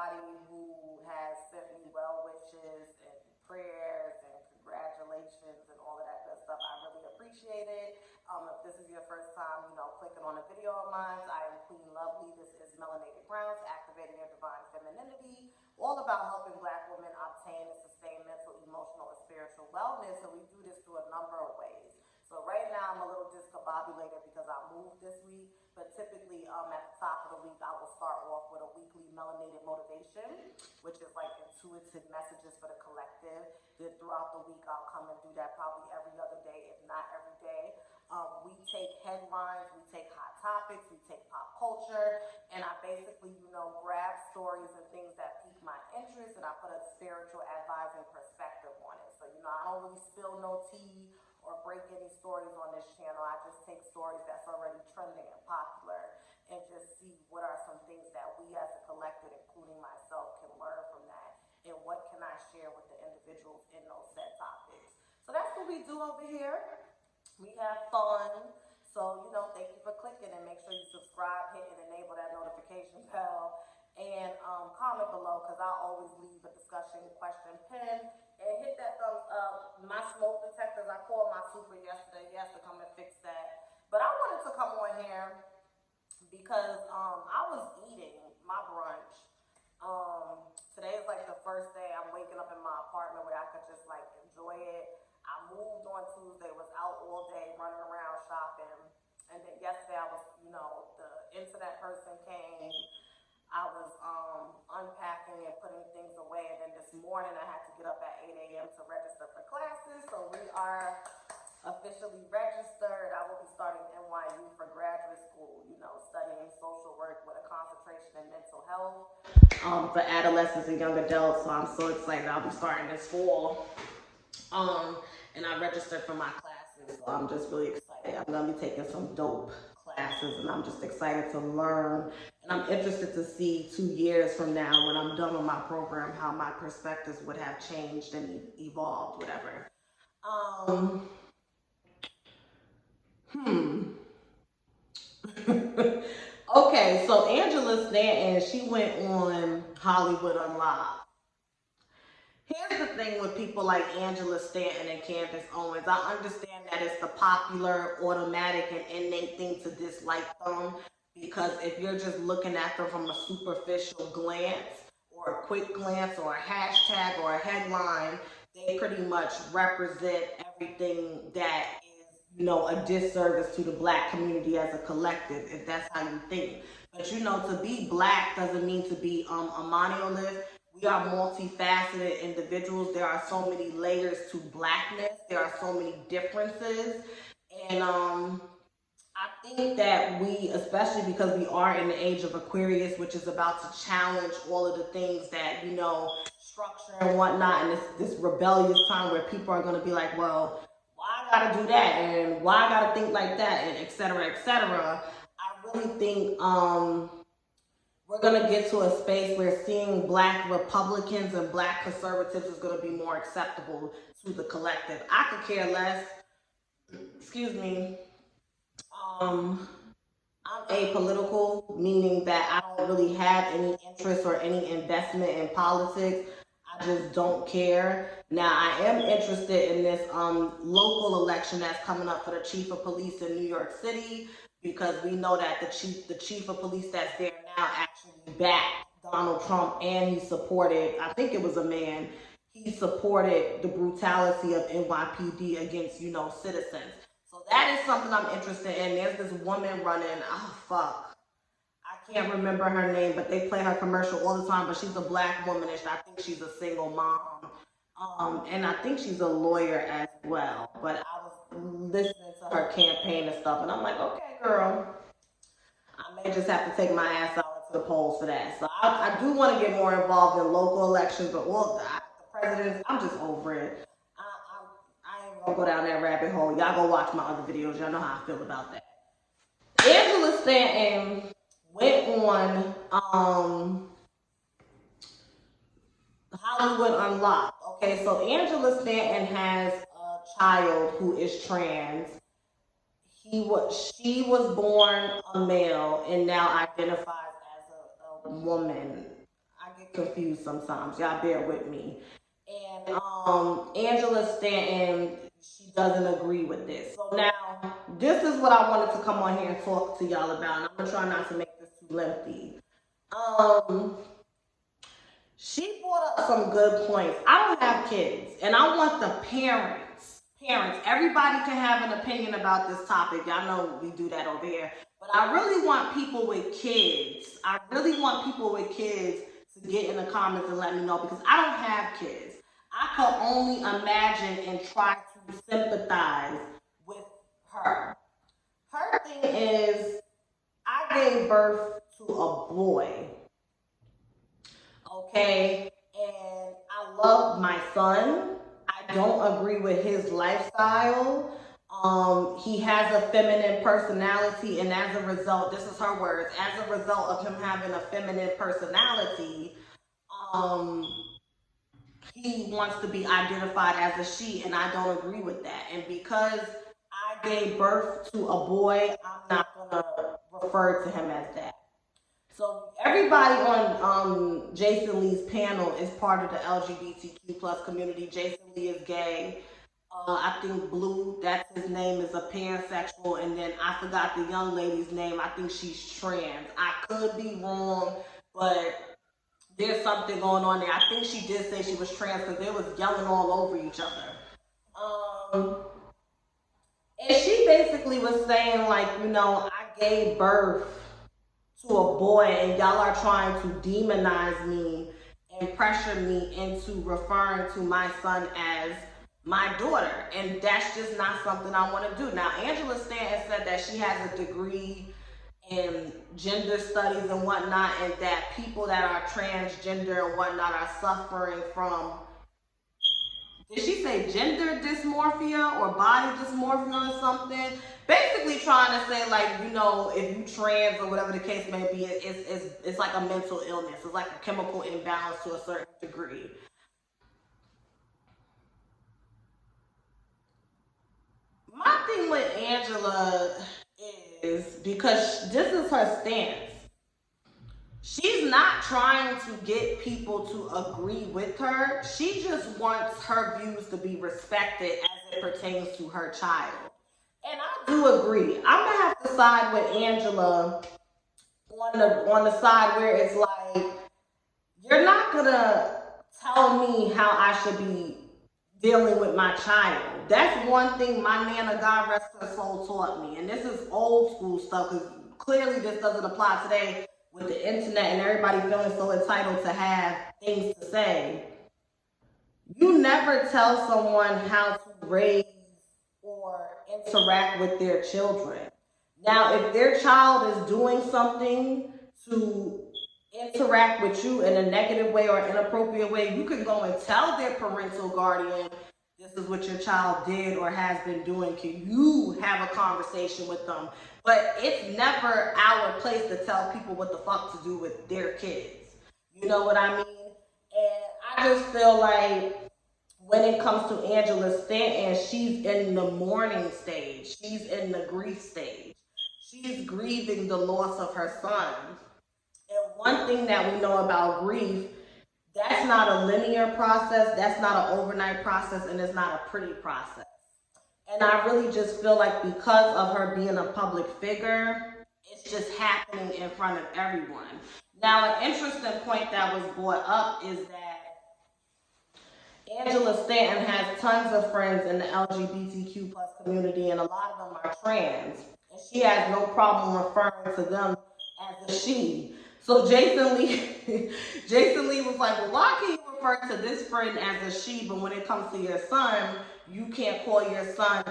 everybody who has sent me well wishes and prayers and congratulations and all of that good stuff. I really appreciate it. If this is your first time, clicking on a video of mine, I am Queen Lovelee. This is Melanated Grounds, activating your divine femininity, all about helping Black women obtain and sustain mental, emotional, and spiritual wellness. And we do this through a number of ways. So right now I'm a little discombobulated because I moved this week, but typically at the top of the week I will start off with a weekly melanated motivation, which is like intuitive messages for the collective. Then throughout the week I'll come and do that probably every other day, if not every day. We take headlines, we take hot topics, we take pop culture, and I basically, grab stories and things that pique my interest, and I put a spiritual advising perspective on it. So, I don't really spill no tea or break any stories on this channel. I just take stories that's already trending and popular and just see what are some things that we as a collective, including myself, can learn from that, and what can I share with the individuals in those set topics. So that's what we do over here. We have fun. So, thank you for clicking, and make sure you subscribe, hit and enable that notification bell, and comment below, because I always leave a discussion question pin, and hit that thumbs up. My smoke detectors, I called my super yesterday, yes, to come and fix that. But I wanted to come on here because I was eating my brunch. Today is like the first day I'm waking up in my apartment where I could just like enjoy it. I moved on Tuesday, was out all day running around shopping. And then yesterday I was, the internet person came. I was unpacking and putting things away. And then this morning I had to get up at 8 a.m. to register for classes. So we are officially registered. I will be starting NYU for graduate school, studying social work with a concentration in mental health for adolescents and young adults. So I'm so excited. I'll be starting this fall. And I registered for my classes, so I'm just really excited. I'm going to be taking some dope classes, and I'm just excited to learn. And I'm interested to see 2 years from now, when I'm done with my program, how my perspectives would have changed and evolved, whatever. Okay, so Angela Stanton, she went on Hollywood Unlocked. Here's the thing with people like Angela Stanton and Candace Owens. I understand that it's the popular, automatic, and innate thing to dislike them, because if you're just looking at them from a superficial glance or a quick glance or a hashtag or a headline, they pretty much represent everything that is, a disservice to the Black community as a collective, if that's how you think. But to be Black doesn't mean to be a monolith. We are multifaceted individuals. There are so many layers to Blackness. There are so many differences. And I think that we, especially because we are in the age of Aquarius, which is about to challenge all of the things that, structure and whatnot, and this rebellious time where people are going to be like, well, why I got to do that? And why I got to think like that? And et cetera, et cetera. I really think we're going to get to a space where seeing Black Republicans and Black conservatives is going to be more acceptable to the collective. I could care less. Excuse me. I'm apolitical, meaning that I don't really have any interest or any investment in politics. I just don't care. Now, I am interested in this local election that's coming up for the chief of police in New York City, because we know that the chief of police that's there now actually backed Donald Trump, and he supported, I think it was a man, he supported the brutality of NYPD against, citizens. So that is something I'm interested in. There's this woman running, I can't remember her name, but they play her commercial all the time, but she's a Black woman, and I think she's a single mom. And I think she's a lawyer as well. But I was listening to her campaign and stuff, and I'm like, okay, girl, I may just have to take my ass out to the polls for that. So I do want to get more involved in local elections, but the presidents, I'm just over it. I ain't gonna go down that rabbit hole. Y'all go watch my other videos. Y'all know how I feel about that. Angela Stanton went on Hollywood Unlocked. Okay, so Angela Stanton has a child who is trans. She was born a male and now identifies as a woman. I get confused sometimes. Y'all bear with me. And Angela Stanton, she doesn't agree with this. So now, this is what I wanted to come on here and talk to y'all about. And I'm going to try not to make this too lengthy. She brought up some good points. I don't have kids, and I want the parents, everybody can have an opinion about this topic. Y'all know we do that over here. But I really want people with kids. I really want people with kids to get in the comments and let me know, because I don't have kids. I can only imagine and try to sympathize with her. Her thing is, I gave birth to a boy. Okay, and I love my son. I don't agree with his lifestyle. He has a feminine personality, and as a result, this is her words, as a result of him having a feminine personality, he wants to be identified as a she, and I don't agree with that. And because I gave birth to a boy, I'm not gonna refer to him as that. So everybody on Jason Lee's panel is part of the LGBTQ plus community. Jason Lee is gay. I think Blue, that's his name, is a pansexual. And then I forgot the young lady's name. I think she's trans. I could be wrong, but there's something going on there. I think she did say she was trans because they was yelling all over each other. And she basically was saying, like, you know, I gave birth to a boy and y'all are trying to demonize me and pressure me into referring to my son as my daughter. And that's just not something I want to do. Now, Angela Stanton said that she has a degree in gender studies and whatnot, and that people that are transgender and whatnot are suffering from, did she say gender dysmorphia or body dysmorphia or something? Basically trying to say, like, you know, if you trans or whatever the case may be, it's like a mental illness. It's like a chemical imbalance to a certain degree. My thing with Angela is, because this is her stance, she's not trying to get people to agree with her. She just wants her views to be respected as it pertains to her child. And I do agree. I'm gonna have to side with Angela on the side where it's like, you're not gonna tell me how I should be dealing with my child. That's one thing my Nana, God rest her soul, taught me. And this is old school stuff, because clearly this doesn't apply today with the internet and everybody feeling so entitled to have things to say. You never tell someone how to raise or interact with their children. Now, if their child is doing something to interact with you in a negative way or inappropriate way, you can go and tell their parental guardian, this is what your child did or has been doing. Can you have a conversation with them? But it's never our place to tell people what the fuck to do with their kids. You know what I mean? And I just feel like when it comes to Angela Stanton, she's in the mourning stage. She's in the grief stage. She's grieving the loss of her son. And one thing that we know about grief, that's not a linear process, that's not an overnight process, and it's not a pretty process. And I really just feel like because of her being a public figure, it's just happening in front of everyone. Now, an interesting point that was brought up is that Angela Stanton has tons of friends in the LGBTQ plus community, and a lot of them are trans. And she has no problem referring to them as a she. So Jason Lee was like, well, why can you refer to this friend as a she, but when it comes to your son, you can't call your son,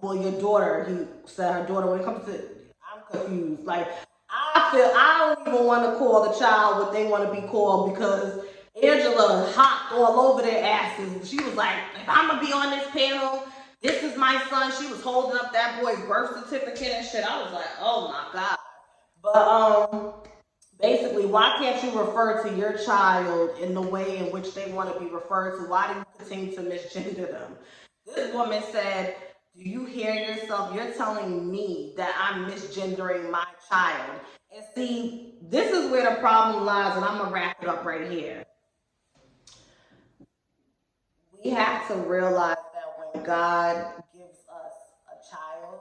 well, your daughter, he said her daughter, when it comes to, I'm confused. Like, I don't even want to call the child what they want to be called, because Angela hopped all over their asses. She was like, if I'm going to be on this panel, this is my son. She was holding up that boy's birth certificate and shit. I was like, oh my God. But, basically, why can't you refer to your child in the way in which they want to be referred to? Why do you continue to misgender them? This woman said, do you hear yourself? You're telling me that I'm misgendering my child. And see, this is where the problem lies, and I'm going to wrap it up right here. We have to realize that when God gives us a child,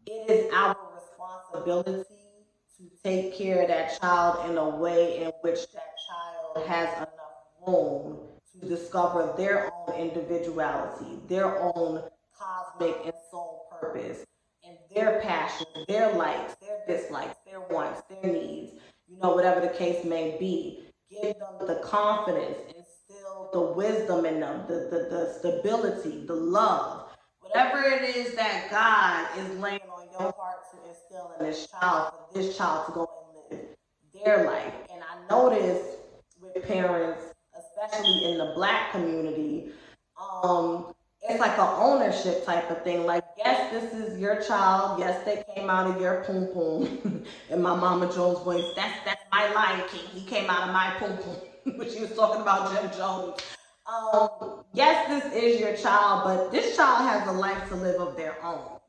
it is our responsibility to take care of that child in a way in which that child has enough room to discover their own individuality, their own cosmic and soul purpose, and their passions, their likes, their dislikes, their wants, their needs, whatever the case may be. Give them the confidence, instill the wisdom in them, the stability, the love, whatever it is that God is laying on your heart to instill in this child, for this child to go and live their life. And I notice with parents, especially in the Black community, it's like an ownership type of thing. Like, yes, this is your child. Yes, they came out of your poom poom. In my Mama Jones voice, that's my Lion King. He came out of my poom poom. When she was talking about Jim Jones. Yes, this is your child, but this child has a life to live of their own.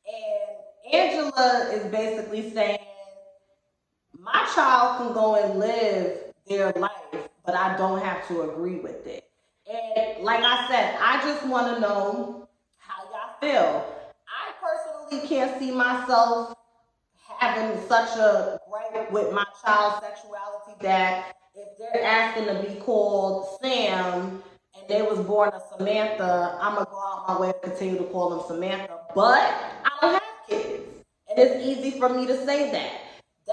And Angela is basically saying, my child can go and live their life, but I don't have to agree with it. And like I said, I just want to know how y'all feel. I personally can't see myself having such a gripe with my child's sexuality that if they're asking to be called Sam and they was born a Samantha, I'm going to go out my way to continue to call them Samantha. But I don't have kids. And it's easy for me to say that.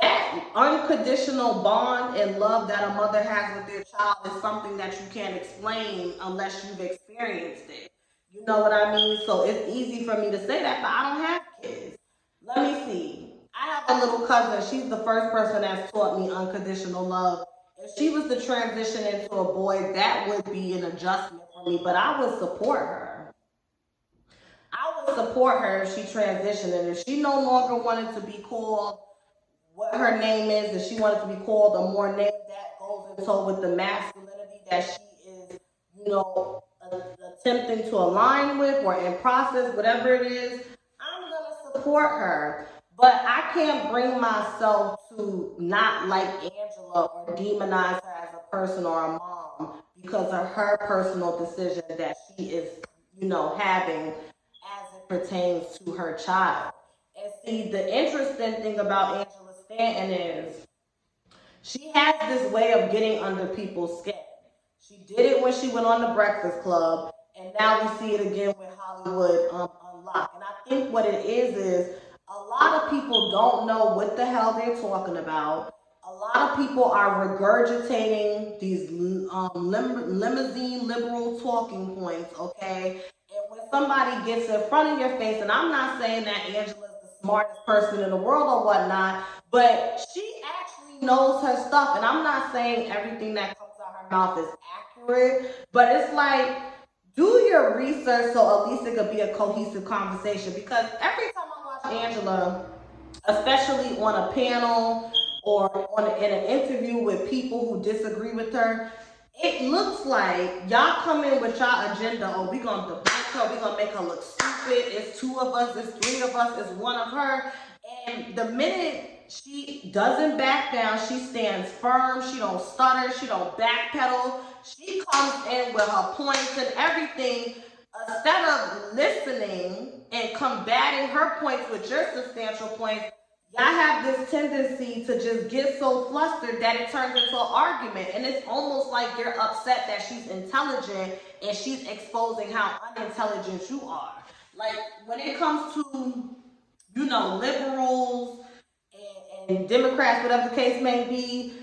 That unconditional bond and love that a mother has with their child is something that you can't explain unless you've experienced it. You know what I mean? So it's easy for me to say that, but I don't have kids. Let me see. I have a little cousin. She's the first person that's taught me unconditional love. If she was to transition into a boy, that would be an adjustment for me, but I would support her. I would support her if she transitioned, and if she no longer wanted to be called what her name is, if she wanted to be called a more name that goes into with the masculinity that she is, attempting to align with or in process, whatever it is, I'm going to support her. But I can't bring myself to not like Angela or demonize her as a person or a mom because of her personal decision that she is, having as it pertains to her child. And see, the interesting thing about Angela Stanton is she has this way of getting under people's skin. She did it when she went on the Breakfast Club, and now we see it again with Hollywood Unlocked. And I think what it is a lot of people don't know what the hell they're talking about. A lot of people are regurgitating these limousine liberal talking points, okay? And when somebody gets in front of your face, and I'm not saying that Angela's the smartest person in the world or whatnot, but she actually knows her stuff. And I'm not saying everything that comes out her mouth is accurate, but it's like, do your research so at least it could be a cohesive conversation. Because every time I watch Angela, especially on a panel or in an interview with people who disagree with her, it looks like y'all come in with y'all agenda. Oh, we gonna debunk her. We gonna make her look stupid. It's two of us. It's three of us. It's one of her. And the minute she doesn't back down, she stands firm. She don't stutter. She don't backpedal. She comes in with her points and everything. Instead of listening and combating her points with your substantial points, y'all have this tendency to just get so flustered that it turns into an argument. And it's almost like you're upset that she's intelligent and she's exposing how unintelligent you are. Like, when it comes to, liberals and Democrats, whatever the case may be,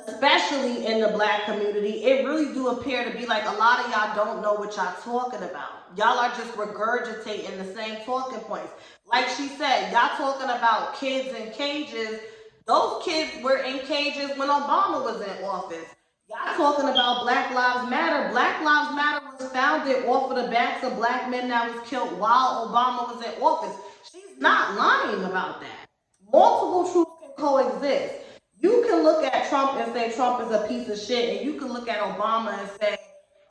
especially in the Black community, it really do appear to be like a lot of y'all don't know what y'all talking about. Y'all are just regurgitating the same talking points. Like she said, y'all talking about kids in cages. Those kids were in cages when Obama was in office. Y'all talking about Black Lives Matter. Black Lives Matter was founded off of the backs of Black men that was killed while Obama was in office. She's not lying about that. Multiple truths can coexist. You can look at Trump and say Trump is a piece of shit, and you can look at Obama and say,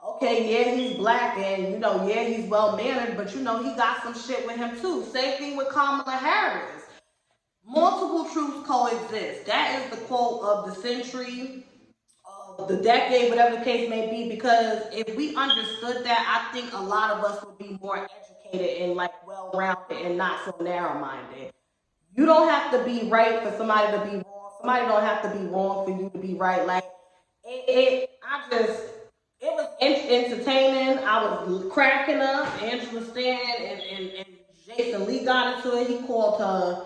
okay, yeah, he's Black, and, yeah, he's well-mannered, but, he got some shit with him, too. Same thing with Kamala Harris. multiple truths coexist. That is the quote of the century, of the decade, whatever the case may be, because if we understood that, I think a lot of us would be more educated and like well-rounded and not so narrow-minded. You don't have to be right for somebody to be wrong. Somebody don't have to be wrong for you to be right. Like it was entertaining. I was cracking up. Angela Stanton and Jason Lee got into it. He called her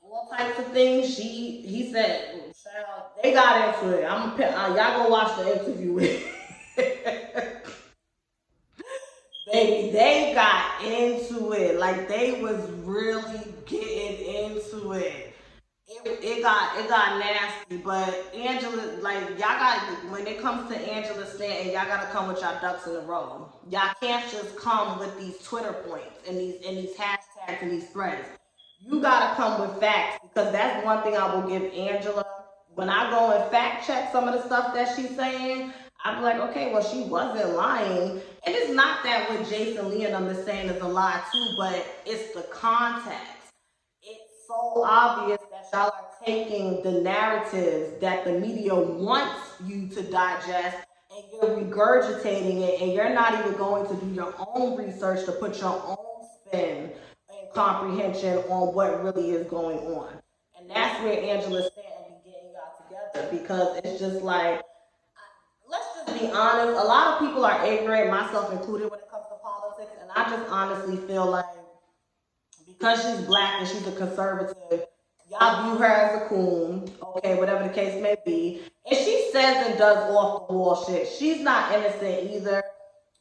all types of things. He said, "Child, they got into it. Y'all go watch the interview with." Baby, they got into it. Like they was really getting into it. It got nasty, but Angela, like y'all got, when it comes to Angela Stanton, y'all gotta come with y'all ducks in a row. Y'all can't just come with these Twitter points and these hashtags and these threads. You gotta come with facts, because that's one thing I will give Angela. When I go and fact check some of the stuff that she's saying, I'm like, okay, well, she wasn't lying. And it's not that what Jason Lee and them is saying is a lie too, but it's the context. It's so obvious that y'all are taking the narratives that the media wants you to digest, and you're regurgitating it, and you're not even going to do your own research to put your own spin and comprehension on what really is going on. And that's where Angela Stanton be getting y'all together, because it's just like, let's just be honest, a lot of people are ignorant, myself included, when it comes to politics, and I just honestly feel like because she's black and she's a conservative, y'all view her as a coon, okay, whatever the case may be. And she says and does off the wall shit. She's not innocent either.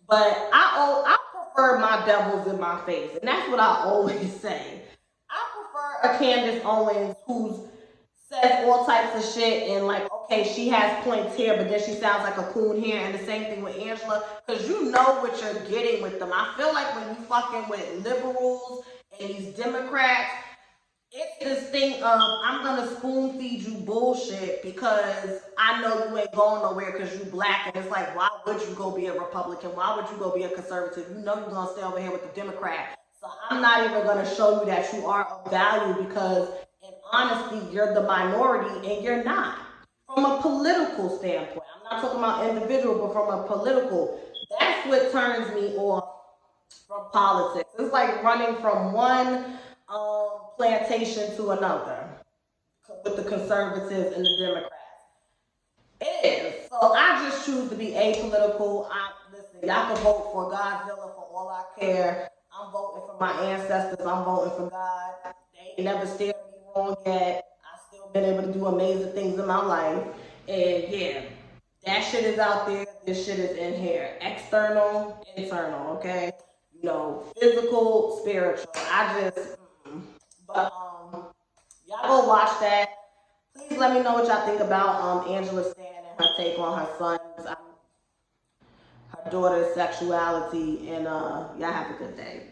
But I prefer my devils in my face. And that's what I always say. I prefer a Candace Owens who says all types of shit and like, okay, she has points here, but then she sounds like a coon here. And the same thing with Angela, because you know what you're getting with them. I feel like when you fucking with liberals and these Democrats, it's this thing of, I'm gonna spoon feed you bullshit because I know you ain't going nowhere because you black, and it's like, why would you go be a Republican? Why would you go be a conservative? You know you're gonna stay over here with the Democrat. So I'm not even gonna show you that you are of value, because in honesty, you're the minority and you're not. From a political standpoint, I'm not talking about individual, but from a political, that's what turns me off from politics. It's like running from one plantation to another with the conservatives and the Democrats. It is. So I just choose to be apolitical. Listen, y'all can vote for Godzilla for all I care. I'm voting for my ancestors. I'm voting for God. They ain't never steered me wrong yet. I've still been able to do amazing things in my life. And yeah, that shit is out there. This shit is in here. External, internal, okay? You know, physical, spiritual. But y'all go watch that. Please let me know what y'all think about Angela Stanton and her take on her sons, her daughter's sexuality, and y'all have a good day.